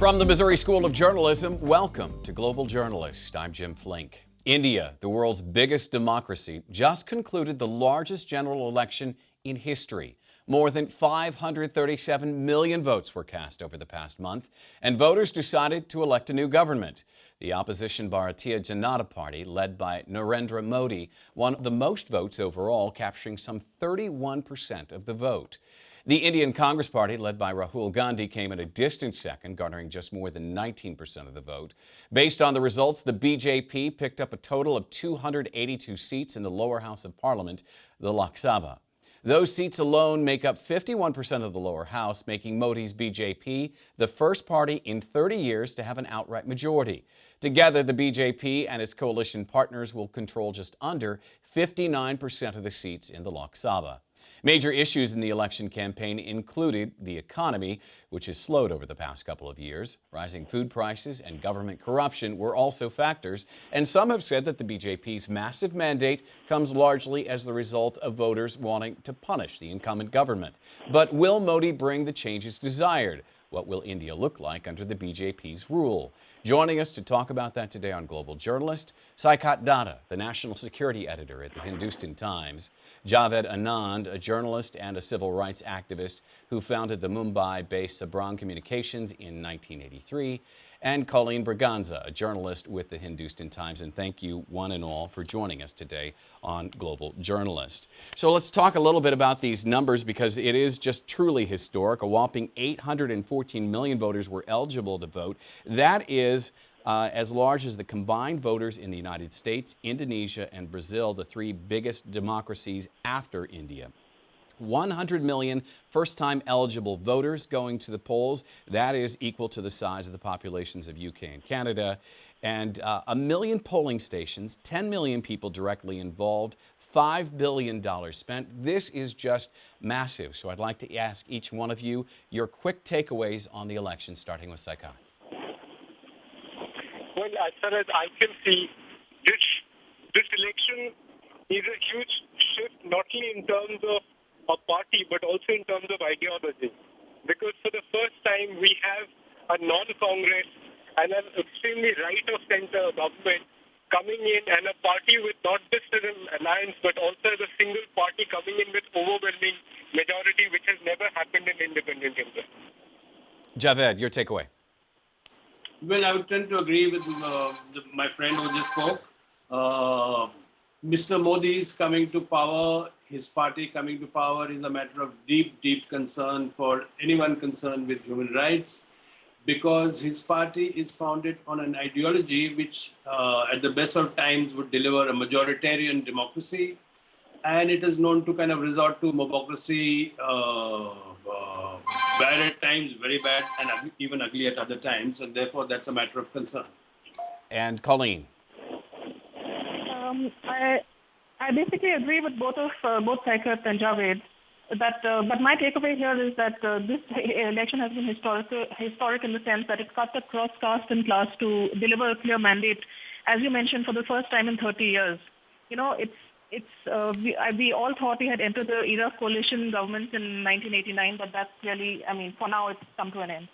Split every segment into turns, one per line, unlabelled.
From the Missouri School of Journalism, welcome to Global Journalist. I'm Jim Flink. India, the world's biggest democracy, just concluded the largest general election in history. More than 537 million votes were cast over the past month, and voters decided to elect a new government. The opposition Bharatiya Janata Party, led by Narendra Modi, won the most votes overall, capturing some 31% of the vote. The Indian Congress Party, led by Rahul Gandhi, came in a distant second, garnering just more than 19% of the vote. Based on the results, the BJP picked up a total of 282 seats in the lower house of parliament, the Lok Sahba. Those seats alone make up 51% of the lower house, making Modi's BJP the first party in 30 years to have an outright majority. Together, the BJP and its coalition partners will control just under 59% of the seats in the Lok Sahba. Major issues in the election campaign included the economy, which has slowed over the past couple of years. Rising food prices and government corruption were also factors, and some have said that the BJP's massive mandate comes largely as the result of voters wanting to punish the incumbent government. But will Modi bring the changes desired? What will India look like under the BJP's rule? Joining us to talk about that today on Global Journalist, Saikat Datta, the national security editor at the Hindustan Times, Javed Anand, a journalist and a civil rights activist who founded the Mumbai-based Sabrang Communications in 1983, and Colleen Braganza, a journalist with the Hindustan Times. And thank you, one and all, for joining us today on Global Journalist. So let's talk a little bit about these numbers, because it is just truly historic. A whopping 814 million voters were eligible to vote. That is as large as the combined voters in the United States, Indonesia, and Brazil, the three biggest democracies after India. 100 million first-time eligible voters going to the polls. That is equal to the size of the populations of UK and Canada. And a million polling stations, 10 million people directly involved, $5 billion spent. This is just massive. So I'd like to ask each one of you your quick takeaways on the election, starting with Saikat.
Well, as far as I can see, this election is a huge shift, not only in terms of a party, but also in terms of ideology. Because for the first time, we have a non-Congress and an extremely right-of-center government coming in, and a party with not just as an alliance, but also as a single party coming in with overwhelming majority, which has never happened in independent India.
Javed, your takeaway.
Well, I would tend to agree with my friend who just spoke. Mr. Modi's coming to power, his party coming to power, is a matter of deep, deep concern for anyone concerned with human rights, because his party is founded on an ideology which, at the best of times, would deliver a majoritarian democracy, and it is known to kind of resort to mobocracy, bad at times, very bad, and even ugly at other times, and therefore that's a matter of concern.
And Colleen.
I basically agree with both Saikat and Javed. But my takeaway here is that this election has been historic in the sense that it cut across caste and class to deliver a clear mandate, as you mentioned, for the first time in 30 years. You know, we all thought we had entered the era of coalition governments in 1989, but that's clearly, for now it's come to an end.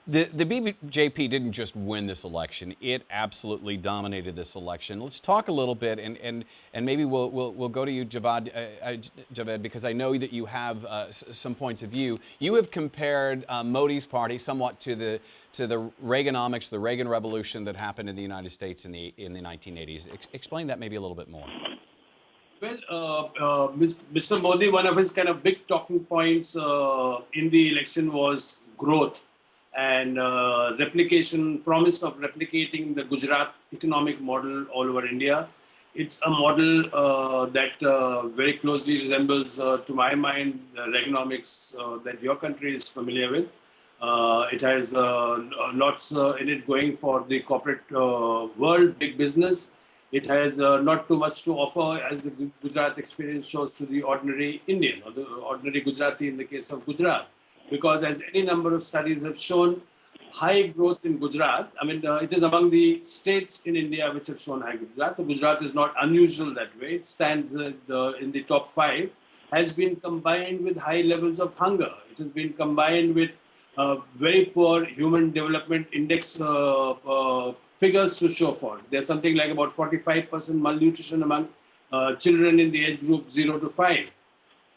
The BJP didn't just win this election; it absolutely dominated this election. Let's talk a little bit, and maybe we'll go to you, Javed, because I know that you have some points of view. You have compared Modi's party somewhat to the Reaganomics, the Reagan Revolution that happened in the United States in the 1980s. Explain that maybe a little bit more.
Well, Mr. Modi, one of his kind of big talking points in the election was growth and promise of replicating the Gujarat economic model all over India. It's a model that very closely resembles, to my mind, the Reaganomics that your country is familiar with. It has lots in it going for the corporate world, big business. It has not too much to offer, as the Gujarat experience shows, to the ordinary Indian, or the ordinary Gujarati in the case of Gujarat. Because as any number of studies have shown, high growth in Gujarat, it is among the states in India which have shown high growth. Gujarat is not unusual that way. It stands in the top 5, has been combined with high levels of hunger. It has been combined with very poor human development index figures to show for. There's something like about 45% malnutrition among children in the age group 0 to 5.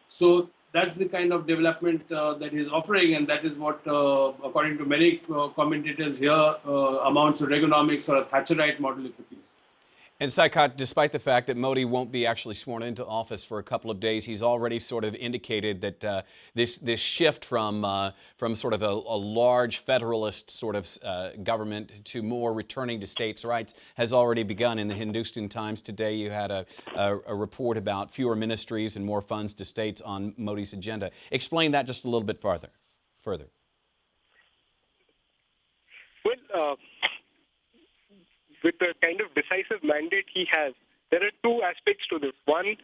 So that's the kind of development that he's offering, and that is what, according to many commentators here, amounts to Reaganomics or a Thatcherite model, if you please.
And Saikat, despite the fact that Modi won't be actually sworn into office for a couple of days, he's already sort of indicated that this shift from sort of a large federalist sort of government to more returning to states' rights has already begun. In the Hindustan Times today, you had a report about fewer ministries and more funds to states on Modi's agenda. Explain that just a little bit further.
Well, with the kind of decisive mandate he has, there are two aspects to this. One,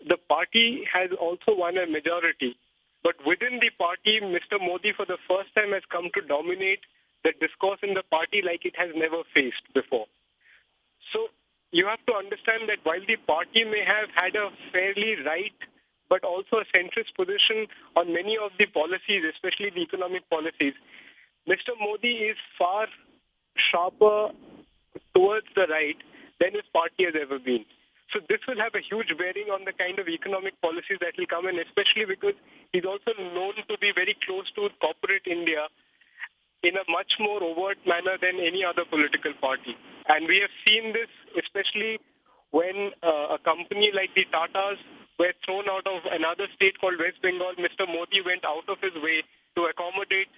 the party has also won a majority. But within the party, Mr. Modi for the first time has come to dominate the discourse in the party like it has never faced before. So you have to understand that while the party may have had a fairly right but also a centrist position on many of the policies, especially the economic policies, Mr. Modi is far sharper towards the right than his party has ever been. So this will have a huge bearing on the kind of economic policies that will come in, especially because he's also known to be very close to corporate India in a much more overt manner than any other political party. And we have seen this especially when a company like the Tatas were thrown out of another state called West Bengal. Mr. Modi went out of his way to accommodate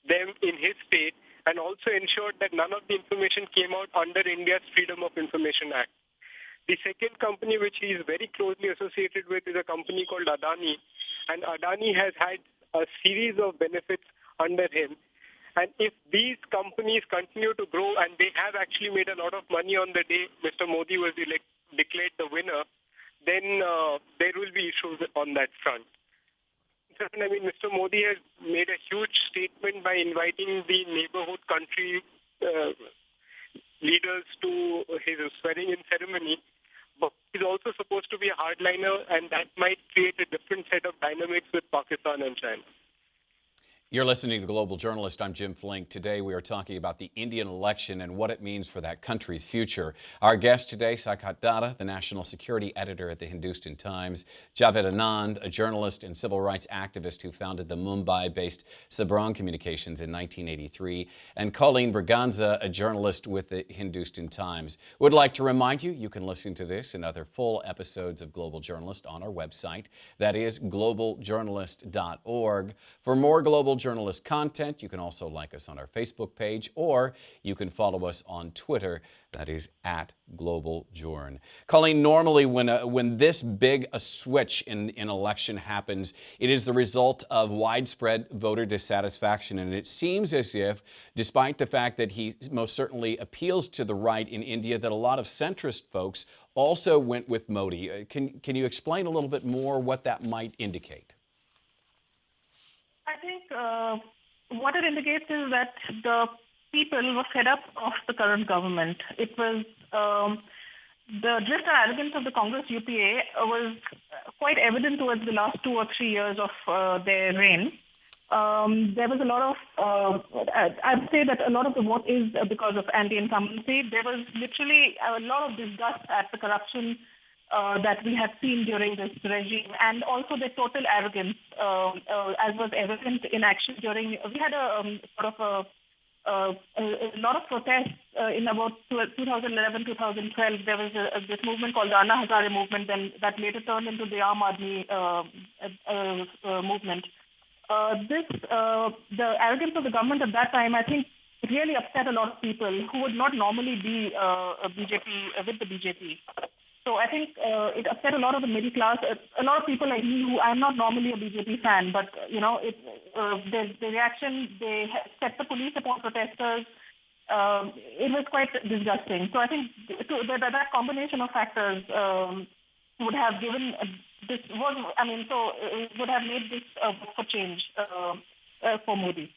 them in his state and also ensured that none of the information came out under India's Freedom of Information Act. The second company which he is very closely associated with is a company called Adani, and Adani has had a series of benefits under him. And if these companies continue to grow, and they have actually made a lot of money on the day Mr. Modi was declared the winner, then there will be issues on that front. I mean, Mr. Modi has made a huge statement by inviting the neighborhood country leaders to his swearing-in ceremony. But he's also supposed to be a hardliner, and that might create a different set of dynamics with Pakistan and China.
You're listening to Global Journalist. I'm Jim Flink. Today we are talking about the Indian election and what it means for that country's future. Our guest today, Saikat Datta, the national security editor at the Hindustan Times, Javed Anand, a journalist and civil rights activist who founded the Mumbai-based Sabrang Communications in 1983, and Colleen Braganza, a journalist with the Hindustan Times. Would like to remind you, you can listen to this and other full episodes of Global Journalist on our website. That is globaljournalist.org. For more Global Journalist content, you can also like us on our Facebook page, or you can follow us on Twitter. That is @GlobalJourn. Colleen, normally when this big a switch in election happens, it is the result of widespread voter dissatisfaction. And it seems as if, despite the fact that he most certainly appeals to the right in India, that a lot of centrist folks also went with Modi. Can you explain a little bit more what that might indicate?
I think what it indicates is that the people were fed up of the current government. It was the drift and arrogance of the Congress UPA was quite evident towards the last 2 or 3 years of their reign. There was a lot of, I'd say that a lot of the vote is because of anti-incumbency. There was literally a lot of disgust at the corruption that we have seen during this regime, and also the total arrogance, as was evident in action during. We had a lot of protests in about 2011, 2012. There was this movement called the Anna Hazare movement, then that later turned into the Aam Aadmi movement. The arrogance of the government at that time, I think, really upset a lot of people who would not normally be with the BJP. So I think it upset a lot of the middle class. A lot of people like me, who I'm not normally a BJP fan, but the reaction, they set the police upon protesters. It was quite disgusting. So I think that combination of factors would have given this was. I mean, so it would have made this vote for change for Modi.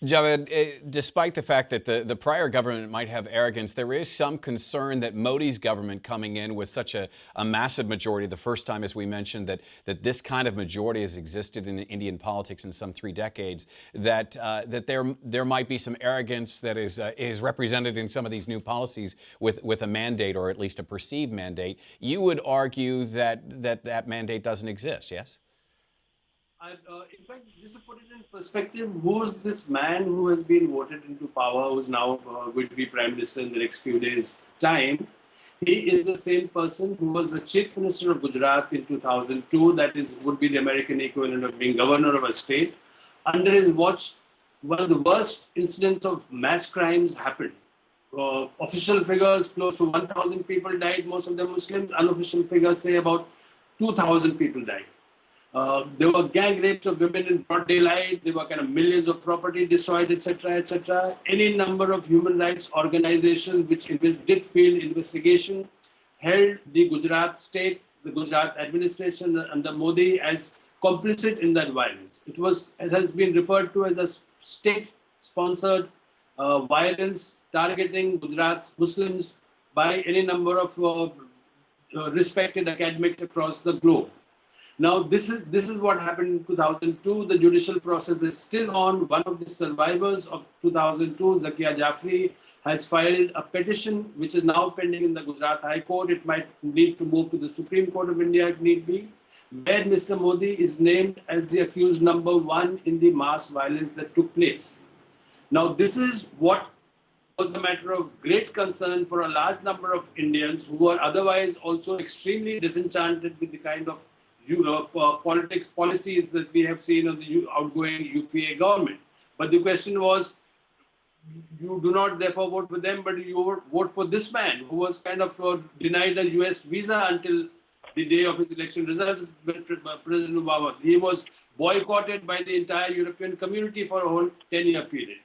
Javed, despite the fact that the prior government might have arrogance, there is some concern that Modi's government coming in with such a massive majority, the first time, as we mentioned, that this kind of majority has existed in Indian politics in some 3 decades, that there might be some arrogance that is represented in some of these new policies with a mandate, or at least a perceived mandate. You would argue that mandate doesn't exist, yes?
In fact, just to put it in perspective, who's this man who has been voted into power, who's now going to be Prime Minister in the next few days' time? He is the same person who was the Chief Minister of Gujarat in 2002, that is, would be the American equivalent of being governor of a state. Under his watch, one of the worst incidents of mass crimes happened. Official figures, close to 1,000 people died, most of them Muslims. Unofficial figures say about 2,000 people died. There were gang rapes of women in broad daylight. There were kind of millions of property destroyed, etc., etc. Any number of human rights organizations which did field investigation held the Gujarat state, the Gujarat administration under Modi as complicit in that violence. It has been referred to as a state-sponsored violence targeting Gujarat's Muslims by any number of respected academics across the globe. Now, this is what happened in 2002. The judicial process is still on. One of the survivors of 2002, Zakia Jafri, has filed a petition which is now pending in the Gujarat High Court. It might need to move to the Supreme Court of India if need be, where Mr. Modi is named as the accused number 1 in the mass violence that took place. Now, this is what was a matter of great concern for a large number of Indians who are otherwise also extremely disenchanted with the kind of policies that we have seen of the outgoing UPA government. But the question was, you do not therefore vote for them, but you vote for this man who was kind of denied a US visa until the day of his election results, President Obama. He was boycotted by the entire European community for a whole 10-year period.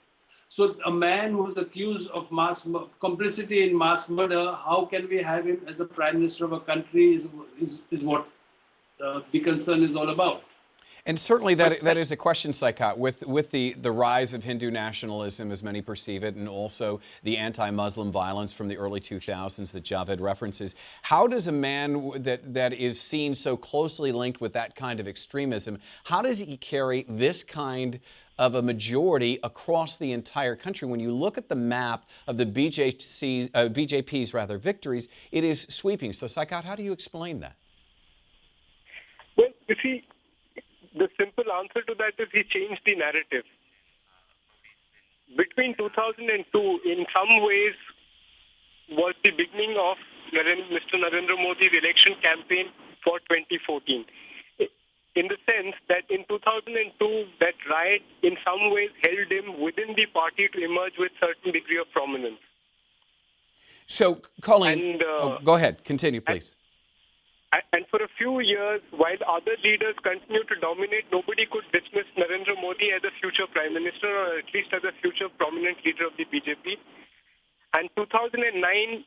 So a man who is accused of complicity in mass murder, how can we have him as a prime minister of a country is what the concern is all about.
And certainly that is a question, Saikat, with the rise of Hindu nationalism, as many perceive it, and also the anti-Muslim violence from the early 2000s that Javed references. How does a man that is seen so closely linked with that kind of extremism, how does he carry this kind of a majority across the entire country? When you look at the map of the BJP's victories, it is sweeping. So, Saikat, how do you explain that?
Well, you see, the simple answer to that is he changed the narrative. Between 2002, in some ways, was the beginning of Mr. Narendra Modi's election campaign for 2014. In the sense that in 2002, that riot in some ways held him within the party to emerge with certain degree of prominence.
So, Colleen, go ahead. Continue, please.
And for a few years, while other leaders continued to dominate, nobody could dismiss Narendra Modi as a future prime minister, or at least as a future prominent leader of the BJP. And 2009,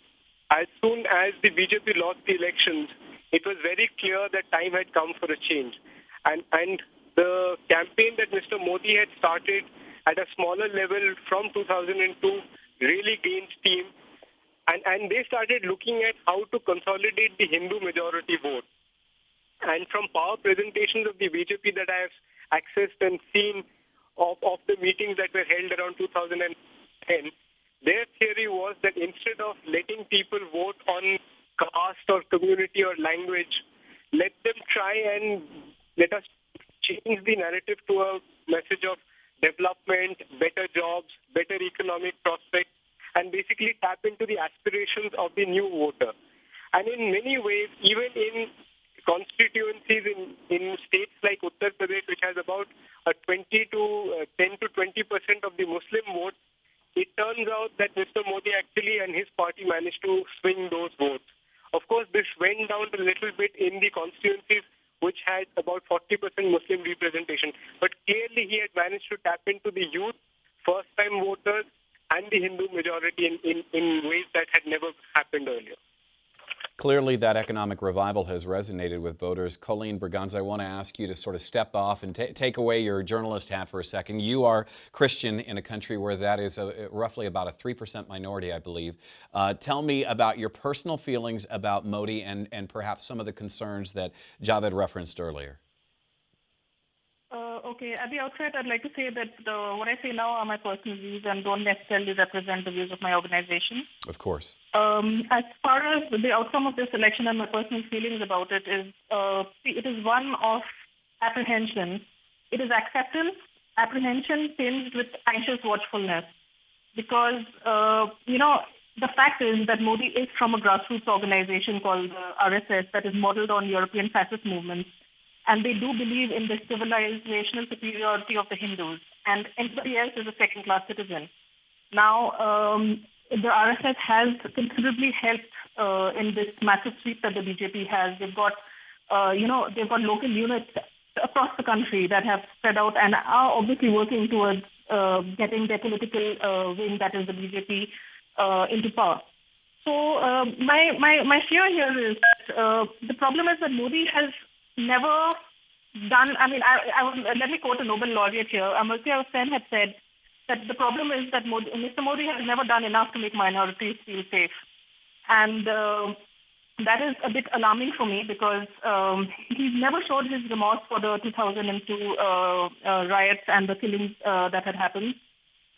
as soon as the BJP lost the elections, it was very clear that time had come for a change. And the campaign that Mr. Modi had started at a smaller level from 2002 really gained steam. And they started looking at how to consolidate the Hindu majority vote. And from power presentations of the BJP that I have accessed and seen of the meetings that were held around 2010, their theory was that instead of letting people vote on caste or community or language, let them try and let us change the narrative to a message of development, better jobs, better economic prospects, and basically tap into the aspirations of the new voter. And in many ways, even in constituencies in states like Uttar Pradesh, which has about a 10 to 20% of the Muslim vote, it turns out that Mr. Modi actually and his party managed to swing those votes. Of course, this went down a little bit in the constituencies which had about 40% Muslim representation. But clearly he had managed to tap into the youth, first-time voters, and the Hindu majority in ways that had never happened earlier.
Clearly, that economic revival has resonated with voters. Colleen Braganza, I want to ask you to sort of step off and take away your journalist hat for a second. You are Christian in a country where that is roughly about a 3% minority, I believe. Tell me about your personal feelings about Modi and perhaps some of the concerns that Javed referenced earlier.
Okay, at the outset, I'd like to say that what I say now are my personal views and don't necessarily represent the views of my organization.
Of course.
As far as the outcome of this election and my personal feelings about it is one of apprehension. It is acceptance, apprehension tinged with anxious watchfulness. Because, the fact is that Modi is from a grassroots organization called RSS that is modeled on European fascist movements. And they do believe in the civilizational superiority of the Hindus, and anybody else is a second-class citizen. Now, the RSS has considerably helped in this massive sweep that the BJP has. They've got, they've got local units across the country that have spread out and are obviously working towards getting their political wing, that is the BJP, into power. So my fear here is that the problem is that Modi has never done. I mean, let me quote a Nobel laureate here. Amartya Sen had said that the problem is that Mr. Modi has never done enough to make minorities feel safe, and that is a bit alarming for me because he's never showed his remorse for the 2002 riots and the killings that had happened.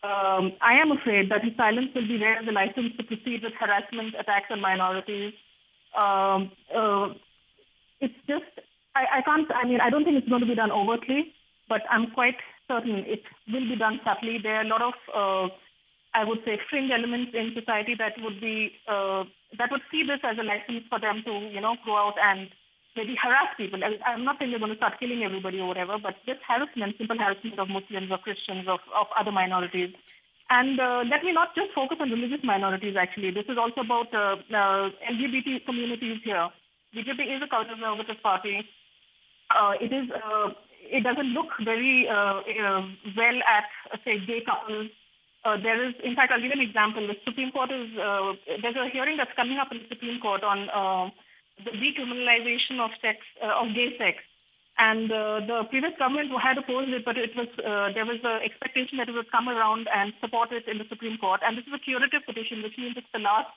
I am afraid that his silence will be there as a license to proceed with harassment, attacks on minorities. It's just. I don't think it's going to be done overtly, but I'm quite certain it will be done subtly. There are a lot of, I would say, fringe elements in society that would see this as a license for them to, go out and maybe harass people. I'm not saying they're going to start killing everybody or whatever, but just harassment, simple harassment of Muslims or Christians, of other minorities. And let me not just focus on religious minorities, actually. This is also about LGBT communities here. BJP is a conservative party. It doesn't look very well at, say, gay couples. There is, in fact, I'll give an example. The Supreme Court there's a hearing that's coming up in the Supreme Court on the decriminalization of gay sex. And the previous government had opposed it, but there was an expectation that it would come around and support it in the Supreme Court. And this is a curative petition, which means it's the last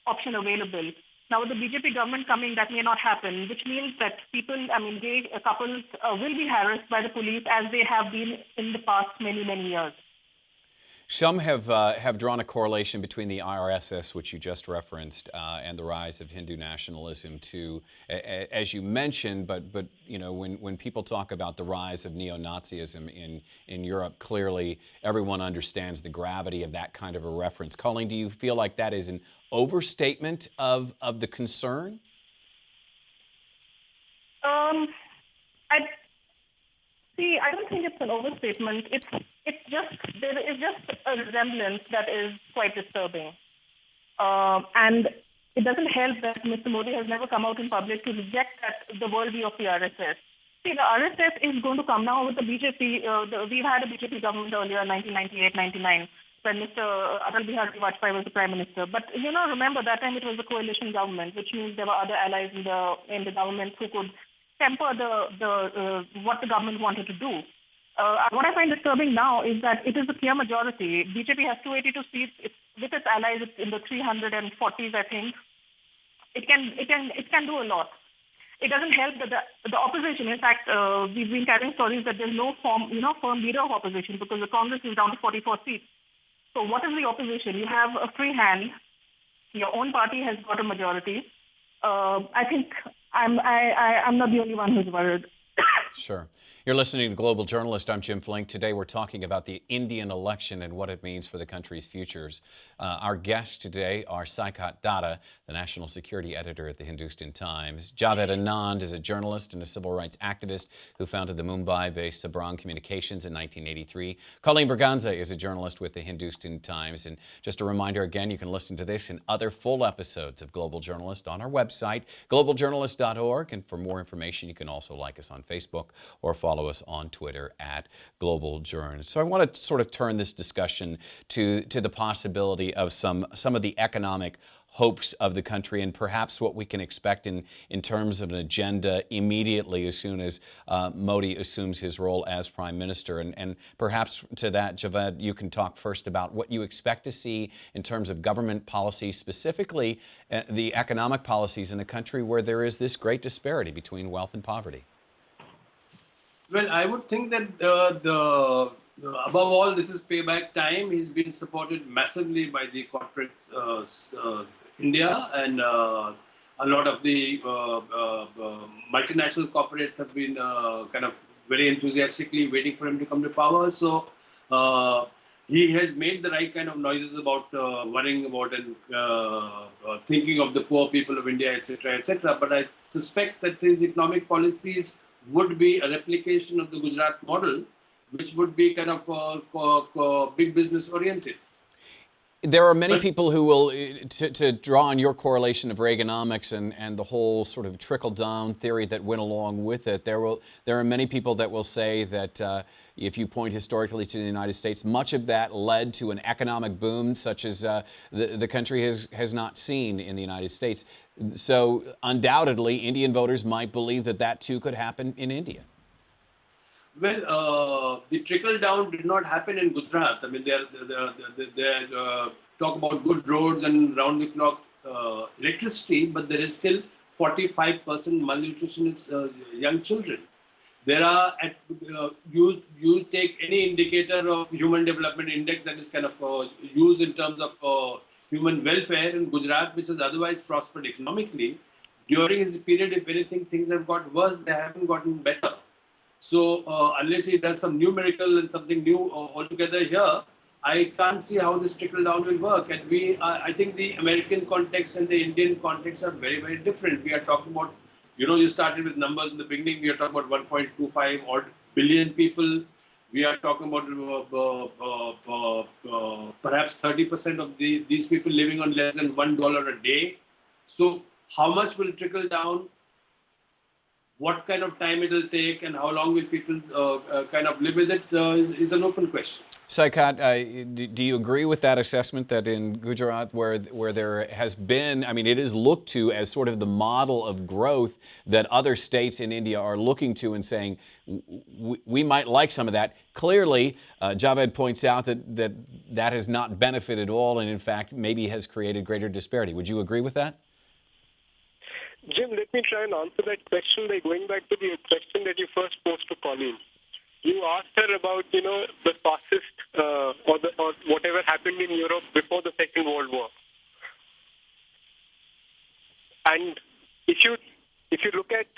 option available. Now, with the BJP government coming, that may not happen, which means that gay couples will be harassed by the police as they have been in the past many, many years.
Some have drawn a correlation between the RSS, which you just referenced, and the rise of Hindu nationalism too, as you mentioned. But when people talk about the rise of neo-Nazism in Europe, clearly everyone understands the gravity of that kind of a reference. Colleen, do you feel like that is an overstatement of the concern?
I don't think it's an overstatement. There is just a resemblance that is quite disturbing. And it doesn't help that Mr. Modi has never come out in public to reject the worldview of the RSS. See, the RSS is going to come now with the BJP. We've had a BJP government earlier in 1998-99 when Mr. Atal Bihari Vajpayee was the prime minister. But, remember that time it was a coalition government, which means there were other allies in the government who could temper what the government wanted to do. What I find disturbing now is that it is a clear majority. BJP has 282 seats. With its allies, it's in the 340s, I think. It can do a lot. It doesn't help that the opposition. In fact, we've been carrying stories that there's no firm leader of opposition because the Congress is down to 44 seats. So what is the opposition? You have a free hand. Your own party has got a majority. I think I'm not the only one who's worried.
Sure. You're listening to Global Journalist. I'm Jim Flink. Today we're talking about the Indian election and what it means for the country's futures. Our guests today are Saikat Datta, the national security editor at the Hindustan Times. Javed Anand is a journalist and a civil rights activist who founded the Mumbai-based Sabrang Communications in 1983. Colleen Braganza is a journalist with the Hindustan Times. And just a reminder again, you can listen to this and other full episodes of Global Journalist on our website, globaljournalist.org. And for more information, you can also like us on Facebook or follow us on Twitter at Global Journalist. So I want to sort of turn this discussion to the possibility of some of the economic hopes of the country and perhaps what we can expect in terms of an agenda immediately as soon as Modi assumes his role as Prime Minister. And perhaps to that, Javed, you can talk first about what you expect to see in terms of government policy, specifically the economic policies in a country where there is this great disparity between wealth and poverty.
Well, I would think that above all, this is payback time. He's been supported massively by the corporate India, and a lot of the multinational corporates have been kind of very enthusiastically waiting for him to come to power. So he has made the right kind of noises about worrying about and thinking of the poor people of India, etc., etc. But I suspect that his economic policies would be a replication of the Gujarat model, which would be kind of big business oriented.
There are many people who will, to draw on your correlation of Reaganomics and the whole sort of trickle-down theory that went along with it, there are many people that will say that if you point historically to the United States, much of that led to an economic boom such as the country has not seen in the United States. So undoubtedly, Indian voters might believe that that too could happen in India.
Well, the trickle down did not happen in Gujarat. I mean, they talk about good roads and round the clock electricity, but there is still 45% malnutrition in young children. There are, you take any indicator of human development index that is kind of used in terms of human welfare in Gujarat, which has otherwise prospered economically. During his period, if anything, things have got worse, they haven't gotten better. So unless he does some new miracle and something new altogether here, I can't see how this trickle down will work. And I think the American context and the Indian context are very, very different. We are talking about, you started with numbers in the beginning. We are talking about 1.25 odd billion people. We are talking about perhaps 30% of these people living on less than $1 a day. So how much will trickle down? What kind of time it will take and how long will people kind of live with it is an open question.
Saikat, do you agree with that assessment that in Gujarat, where there has been, I mean, it is looked to as sort of the model of growth that other states in India are looking to and saying, we might like some of that. Clearly, Javed points out that has not benefited all and, in fact, maybe has created greater disparity. Would you agree with that?
Jim, let me try and answer that question by going back to the question that you first posed to Colleen. You asked her about, the fascist or whatever happened in Europe before the Second World War. And if you look at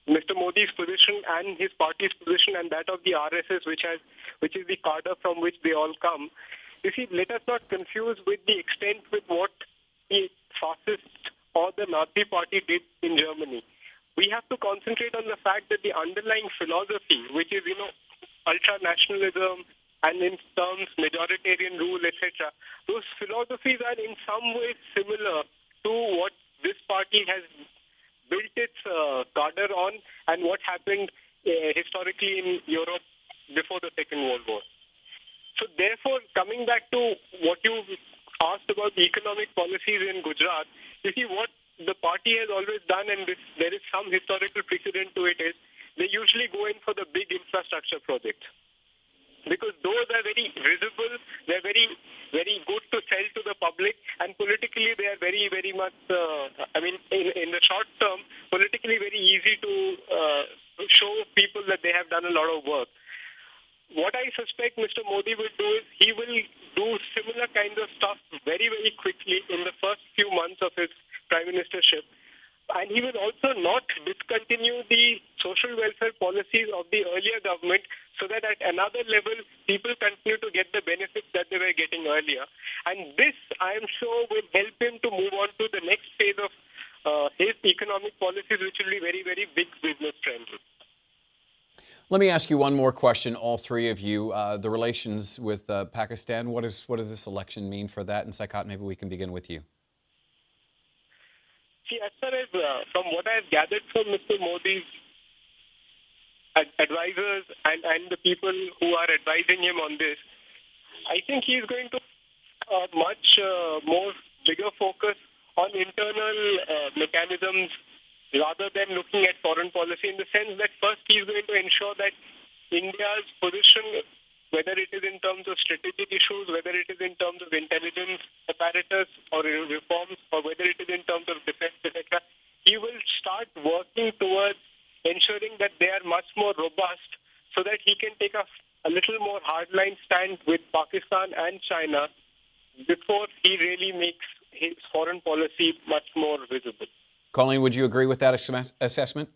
Mr. Modi's position and his party's position and that of the RSS, which is the cadre from which they all come, you see, let us not confuse with the extent with what the fascist or the Nazi party did in Germany. We have to concentrate on the fact that the underlying philosophy, which is, ultra-nationalism and in terms majoritarian rule, etc., those philosophies are in some ways similar to what this party has built its cadre on and what happened historically in Europe before the Second World War. So therefore, coming back to what you asked about the economic policies in Gujarat, you see what the party has always done, and there is some historical precedent to it, is they usually go in for the big infrastructure projects. Because those are very visible, they're very, very good to sell to the public, and politically they are very, very much, in the short term, politically very easy to show people that they have done a lot of work. What I suspect Mr. Modi will do is he will do similar kinds of stuff very, very quickly in the first few months of his prime ministership. And he will also not discontinue the social welfare policies of the earlier government so that at another level, people continue to get the benefits that they were getting earlier. And this, I am sure, will help him to move on to the next phase of his economic policies, which will be very, very big business friendly.
Let me ask you one more question, all three of you. The relations with Pakistan, what does this election mean for that? And Saikat, maybe we can begin with you.
See, as far as from what I have gathered from Mr. Modi's advisors and the people who are advising him on this, I think he is going to much more bigger focus on internal mechanisms rather than looking at foreign policy, in the sense that first he is going to ensure that India's position, whether it is in terms of strategic issues, whether it is in terms of intelligence apparatus or reforms, or whether it is in terms of defense, etc., he will start working towards ensuring that they are much more robust so that he can take a little more hardline stand with Pakistan and China before he really makes his foreign policy much more visible.
Colleen, would you agree with that assessment?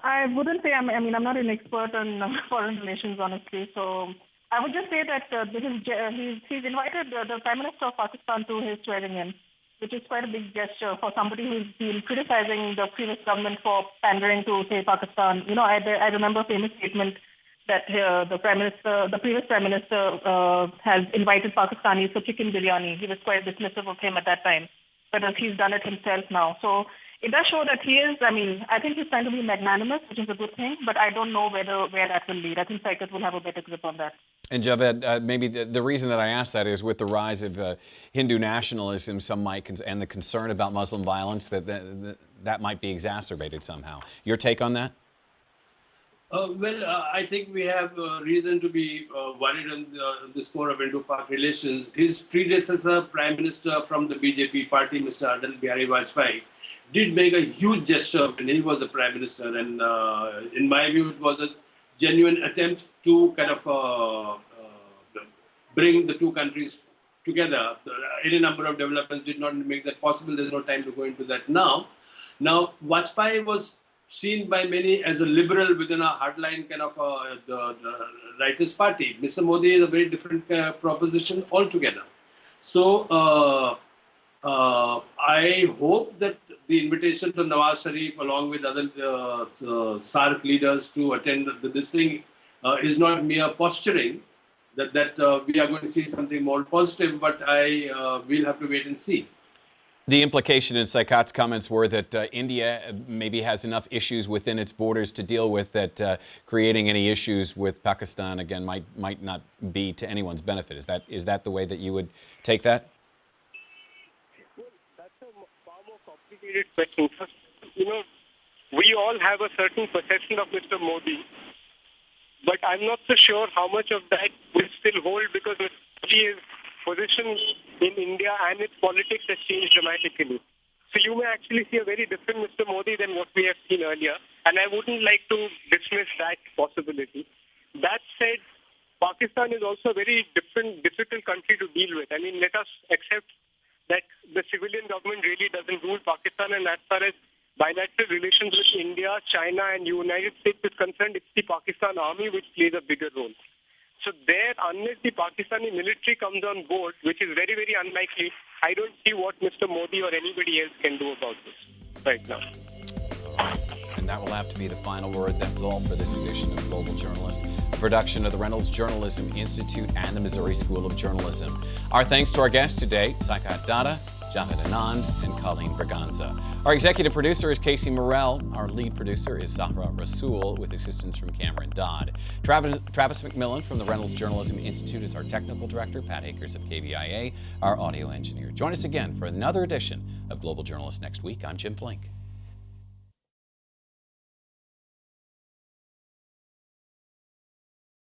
I wouldn't say, I'm not an expert on foreign relations, honestly. So I would just say that he's invited the Prime Minister of Pakistan to his swearing-in, which is quite a big gesture for somebody who's been criticizing the previous government for pandering to, say, Pakistan. I remember a famous statement that the previous Prime Minister has invited Pakistanis for chicken biryani. He was quite dismissive of him at that time, but he's done it himself now. So it does show that he is, I think he's trying to be magnanimous, which is a good thing, but I don't know where that will lead. I think Saikat will have a better grip on that.
And Javed, maybe the reason that I ask that is with the rise of Hindu nationalism, some might, and the concern about Muslim violence, that might be exacerbated somehow. Your take on that?
I think we have reason to be worried on the score of Indo-Pak relations. His predecessor, Prime Minister from the BJP party, Mr. Atal Bihari Vajpayee, did make a huge gesture when he was the Prime Minister. And in my view, it was a genuine attempt to kind of bring the two countries together. Any number of developments did not make that possible. There's no time to go into that now. Now, Vajpayee was seen by many as a liberal within a hardline kind of the rightist party. Mr. Modi is a very different proposition altogether. So I hope that the invitation to Nawaz Sharif, along with other SARC leaders, to attend this thing is not mere posturing, that we are going to see something more positive, but we'll have to wait and see.
The implication in Saikat's comments were that India maybe has enough issues within its borders to deal with, that creating any issues with Pakistan, again, might not be to anyone's benefit. Is that the way that you would take that?
Well, that's a far more complicated question. First, we all have a certain perception of Mr. Modi, but I'm not so sure how much of that will still hold, because Mr. Modi is position in India and its politics has changed dramatically. So you may actually see a very different Mr. Modi than what we have seen earlier, and I wouldn't like to dismiss that possibility. That said, Pakistan is also a very difficult country to deal with. Let us accept that the civilian government really doesn't rule Pakistan, and as far as bilateral relations with India, China and United States is concerned, it's the Pakistan army which plays a bigger role. So there, unless the Pakistani military comes on board, which is very, very unlikely, I don't see what Mr. Modi or anybody else can do about this right now.
And that will have to be the final word. That's all for this edition of Global Journalist, a production of the Reynolds Journalism Institute and the Missouri School of Journalism. Our thanks to our guests today, Saikat Datta, Javed Anand, and Colleen Braganza. Our executive producer is Casey Morrell. Our lead producer is Zahra Rasool, with assistance from Cameron Dodd. Travis McMillan from the Reynolds Journalism Institute is our technical director. Pat Akers of KBIA, our audio engineer. Join us again for another edition of Global Journalist next week. I'm Jim Flink.